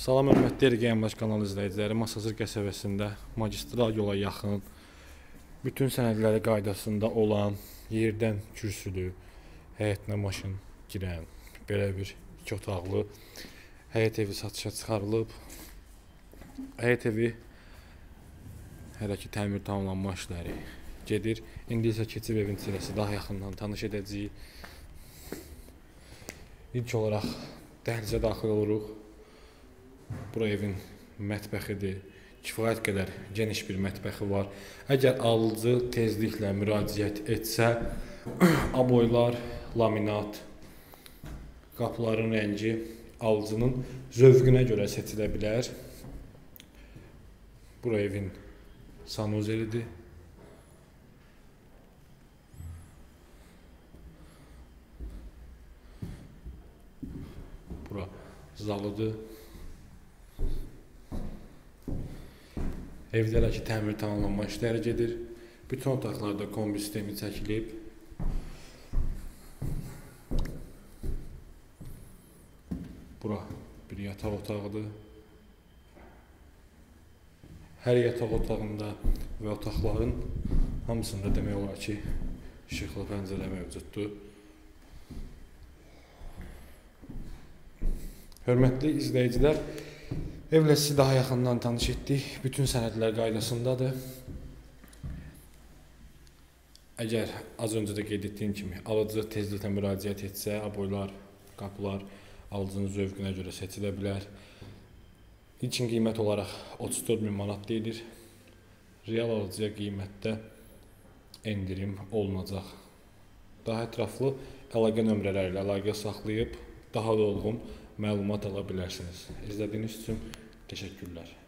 Salam hörmətli RGMbaş kanal izləyiciləri, Masazır qəsəbəsində magistral yola yaxın, bütün sənədləri qaydasında olan, yerdən kürsülü, həyətinə maşın girən, belə bir 2 otaqlı həyət evi satışa çıxarılıb. Həyət evi hələ ki təmir tamamlanma işləri gedir. İndi isə keçib evin içərisi daha yaxından tanış edəcəyik. İlk olaraq dəhlizə daxil oluruq. Bura evin mətbəxidir. Kifayət qədər geniş bir mətbəxi var. Əgər alıcı tezliklə müraciət etsə, aboylar, laminat, qapıların rəngi alıcının zövqünə görə seçilə bilər. Bura evin sanuzelidir. Bura zalıdır. Evdə hələ ki təmir tamamlanma işləri gedir. Bütün otaqlarda kombi sistemi çəkilib. Bura bir yataq otağıdır. Hər yataq otağında və otaqların hamısında demək olar ki, işıqlı pəncərə mövcuddur. Hörmətli izləyicilər, evlə sizi daha yaxından tanış etdik. Bütün sənədlər qaydasındadır. Əgər az öncə də qeyd etdiyim kimi alıcı tezliklə müraciət etsə, aboylar, qapılar alıcının zövqünə görə seçilə bilər. İlkin qiymət olaraq 34.000 manat deyilir. Real alıcıya qiymətdə endirim olunacaq. Daha ətraflı əlaqə nömrələri ilə əlaqə saxlayıb daha dolğun məlumat ala bilərsiniz. İzlədiyiniz üçün təşəkkürlər.